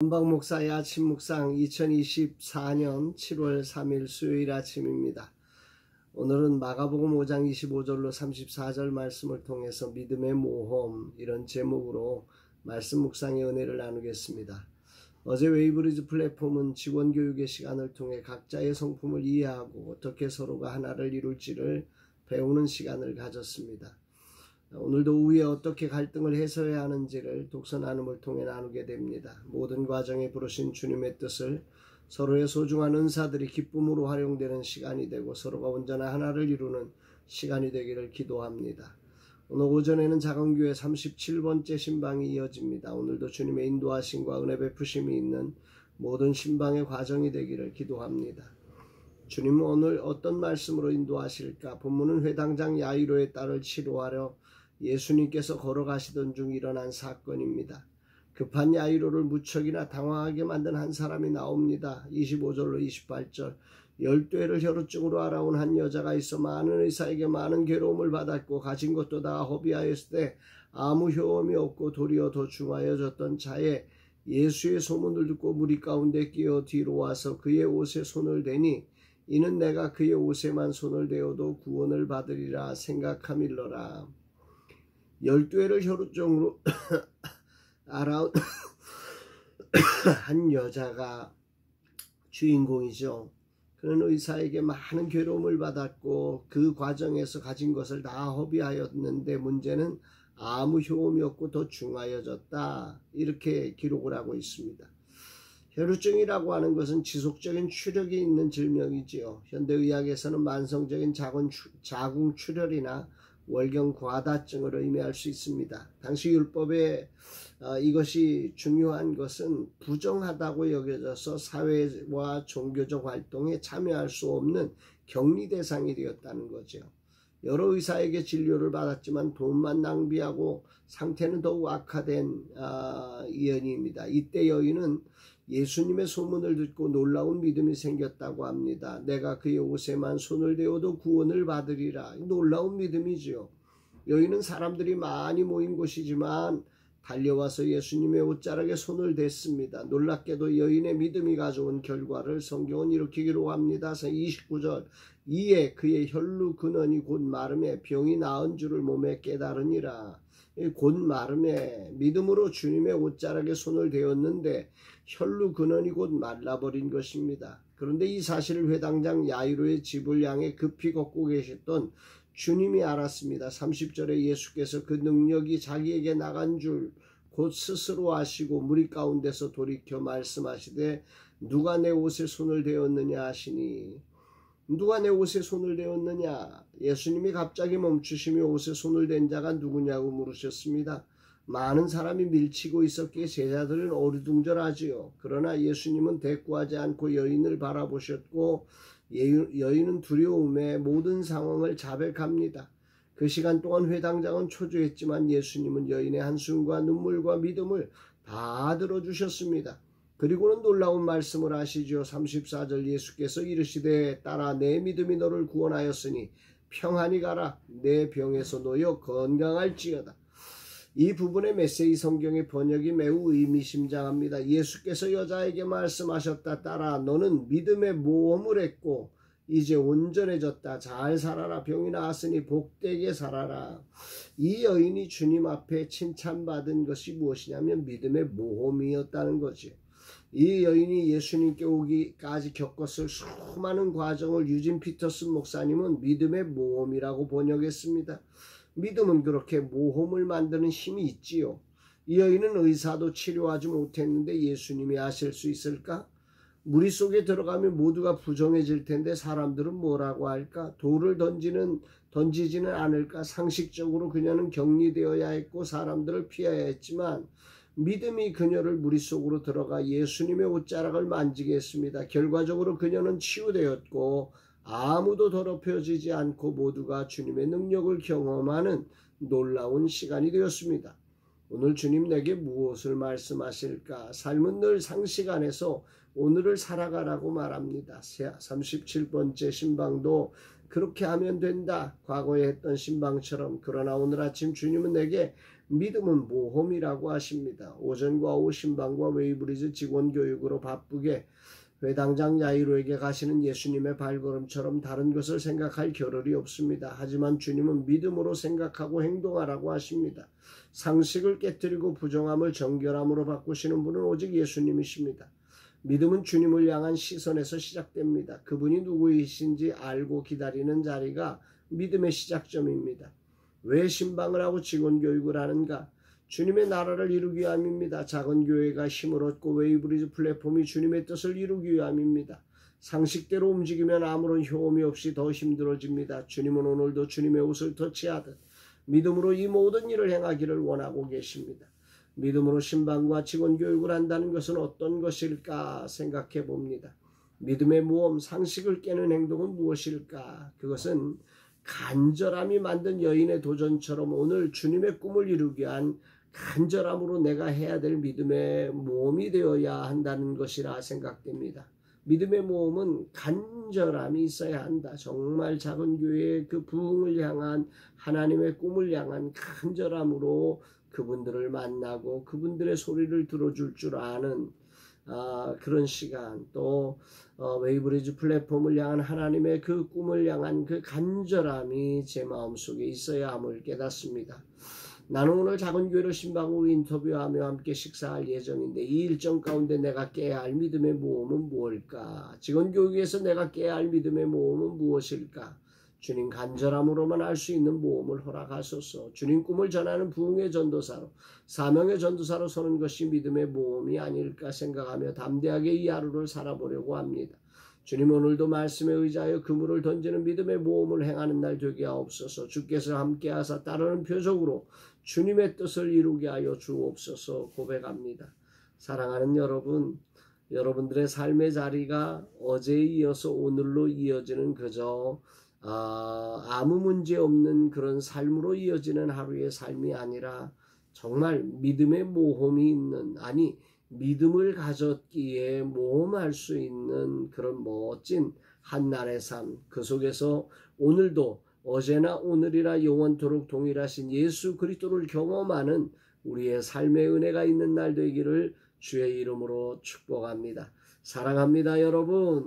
원박 목사의 아침 묵상 2024년 7월 3일 수요일 아침입니다. 오늘은 마가복음 5장 25절로 34절 말씀을 통해서 믿음의 모험 이런 제목으로 말씀 묵상의 은혜를 나누겠습니다. 어제 웨이브리지 플랫폼은 직원 교육의 시간을 통해 각자의 성품을 이해하고 어떻게 서로가 하나를 이룰지를 배우는 시간을 가졌습니다. 오늘도 오후에 어떻게 갈등을 해소해야 하는지를 독서 나눔을 통해 나누게 됩니다. 모든 과정에 부르신 주님의 뜻을 서로의 소중한 은사들이 기쁨으로 활용되는 시간이 되고 서로가 온전한 하나를 이루는 시간이 되기를 기도합니다. 오늘 오전에는 작은교회 37번째 신방이 이어집니다. 오늘도 주님의 인도하심과 은혜 베푸심이 있는 모든 신방의 과정이 되기를 기도합니다. 주님은 오늘 어떤 말씀으로 인도하실까? 본문은 회당장 야이로의 딸을 치료하려 예수님께서 걸어가시던 중 일어난 사건입니다. 급한 야이로를 무척이나 당황하게 만든 한 사람이 나옵니다. 25절로 28절 12회를 혈우증으로 알아온 한 여자가 있어 많은 의사에게 많은 괴로움을 받았고 가진 것도 다 허비하였을 때 아무 효험이 없고 도리어 더 중하여졌던 자에 예수의 소문을 듣고 무리 가운데 끼어 뒤로 와서 그의 옷에 손을 대니 이는 내가 그의 옷에만 손을 대어도 구원을 받으리라 생각함일러라. 12회를 혈우증으로 알아온 한 여자가 주인공이죠. 그는 의사에게 많은 괴로움을 받았고 그 과정에서 가진 것을 다 허비하였는데 문제는 아무 효험이 없고 더 중하여졌다. 이렇게 기록을 하고 있습니다. 혈우증이라고 하는 것은 지속적인 출혈이 있는 질병이지요. 현대의학에서는 만성적인 자궁 출혈이나 월경 과다증을 의미할 수 있습니다. 당시 율법에 이것이 중요한 것은 부정하다고 여겨져서 사회와 종교적 활동에 참여할 수 없는 격리 대상이 되었다는 거죠. 여러 의사에게 진료를 받았지만 돈만 낭비하고 상태는 더욱 악화된 여인입니다. 이때 여인은 예수님의 소문을 듣고 놀라운 믿음이 생겼다고 합니다. 내가 그의 옷에만 손을 대어도 구원을 받으리라. 놀라운 믿음이지요. 여인은 사람들이 많이 모인 곳이지만 달려와서 예수님의 옷자락에 손을 댔습니다. 놀랍게도 여인의 믿음이 가져온 결과를 성경은 이렇게 기록합니다. 29절 이에 그의 혈루 근원이 곧 마름에 병이 나은 줄을 몸에 깨달으니라. 곧 마름에 믿음으로 주님의 옷자락에 손을 대었는데 혈루 근원이 곧 말라버린 것입니다. 그런데 이 사실을 회당장 야이로의 집을 향해 급히 걷고 계셨던 주님이 알았습니다. 30절에 예수께서 그 능력이 자기에게 나간 줄 곧 스스로 아시고 무리 가운데서 돌이켜 말씀하시되 누가 내 옷에 손을 대었느냐 하시니 누가 내 옷에 손을 대었느냐? 예수님이 갑자기 멈추시며 옷에 손을 댄 자가 누구냐고 물으셨습니다. 많은 사람이 밀치고 있었기에 제자들은 어리둥절하지요. 그러나 예수님은 대꾸하지 않고 여인을 바라보셨고 여인은 두려움에 모든 상황을 자백합니다. 그 시간 동안 회당장은 초조했지만 예수님은 여인의 한숨과 눈물과 믿음을 다 들어주셨습니다. 그리고는 놀라운 말씀을 하시죠. 34절 예수께서 이르시되 딸아 내 믿음이 너를 구원하였으니 평안히 가라 내 병에서 놓여 건강할지어다. 이 부분의 메시지 성경의 번역이 매우 의미심장합니다. 예수께서 여자에게 말씀하셨다. 딸아 너는 믿음의 모험을 했고 이제 온전해졌다. 잘 살아라. 병이 나았으니 복되게 살아라. 이 여인이 주님 앞에 칭찬받은 것이 무엇이냐면 믿음의 모험이었다는 거지. 이 여인이 예수님께 오기까지 겪었을 수많은 과정을 유진 피터슨 목사님은 믿음의 모험이라고 번역했습니다. 믿음은 그렇게 모험을 만드는 힘이 있지요. 이 여인은 의사도 치료하지 못했는데 예수님이 하실 수 있을까? 무리 속에 들어가면 모두가 부정해질 텐데 사람들은 뭐라고 할까? 돌을 던지지는 않을까? 상식적으로 그녀는 격리되어야 했고 사람들을 피해야 했지만 믿음이 그녀를 무리 속으로 들어가 예수님의 옷자락을 만지게 했습니다. 결과적으로 그녀는 치유되었고 아무도 더럽혀지지 않고 모두가 주님의 능력을 경험하는 놀라운 시간이 되었습니다. 오늘 주님 내게 무엇을 말씀하실까? 삶은 늘 상식 안에서 오늘을 살아가라고 말합니다. 37번째 신방도 그렇게 하면 된다. 과거에 했던 신방처럼. 그러나 오늘 아침 주님은 내게 믿음은 모험이라고 하십니다. 오전과 오후 신방과 웨이브리지 직원 교육으로 바쁘게 회당장 야이로에게 가시는 예수님의 발걸음처럼 다른 것을 생각할 겨를이 없습니다. 하지만 주님은 믿음으로 생각하고 행동하라고 하십니다. 상식을 깨뜨리고 부정함을 정결함으로 바꾸시는 분은 오직 예수님이십니다. 믿음은 주님을 향한 시선에서 시작됩니다. 그분이 누구이신지 알고 기다리는 자리가 믿음의 시작점입니다. 왜 신방을 하고 직원 교육을 하는가? 주님의 나라를 이루기 위함입니다. 작은 교회가 힘을 얻고 웨이브리지 플랫폼이 주님의 뜻을 이루기 위함입니다. 상식대로 움직이면 아무런 효험이 없이 더 힘들어집니다. 주님은 오늘도 주님의 옷을 터치하듯 믿음으로 이 모든 일을 행하기를 원하고 계십니다. 믿음으로 신방과 직원 교육을 한다는 것은 어떤 것일까 생각해 봅니다. 믿음의 모험, 상식을 깨는 행동은 무엇일까? 그것은 간절함이 만든 여인의 도전처럼 오늘 주님의 꿈을 이루기 위한 간절함으로 내가 해야 될 믿음의 모험이 되어야 한다는 것이라 생각됩니다. 믿음의 모험은 간절함이 있어야 한다. 정말 작은 교회의 그 부흥을 향한 하나님의 꿈을 향한 간절함으로 그분들을 만나고 그분들의 소리를 들어줄 줄 아는 그런 시간, 또 웨이브리지 플랫폼을 향한 하나님의 그 꿈을 향한 그 간절함이 제 마음속에 있어야 함을 깨닫습니다. 나는 오늘 작은 교회로 신방으로 인터뷰하며 함께 식사할 예정인데 이 일정 가운데 내가 깨야 할 믿음의 모험은 무엇일까? 직원 교육에서 내가 깨야 할 믿음의 모험은 무엇일까? 주님 간절함으로만 할 수 있는 모험을 허락하소서. 주님 꿈을 전하는 부흥의 전도사로, 사명의 전도사로 서는 것이 믿음의 모험이 아닐까 생각하며 담대하게 이 하루를 살아보려고 합니다. 주님 오늘도 말씀에 의지하여 그물을 던지는 믿음의 모험을 행하는 날 되게 하옵소서. 주께서 함께하사 따르는 표적으로 주님의 뜻을 이루게 하여 주옵소서 고백합니다. 사랑하는 여러분, 여러분들의 삶의 자리가 어제에 이어서 오늘로 이어지는 그저 아무 문제 없는 그런 삶으로 이어지는 하루의 삶이 아니라 정말 믿음의 모험이 있는, 믿음을 가졌기에 모험할 수 있는 그런 멋진 한날의 삶, 그 속에서 오늘도 어제나 오늘이라 영원토록 동일하신 예수 그리스도를 경험하는 우리의 삶의 은혜가 있는 날 되기를 주의 이름으로 축복합니다. 사랑합니다, 여러분.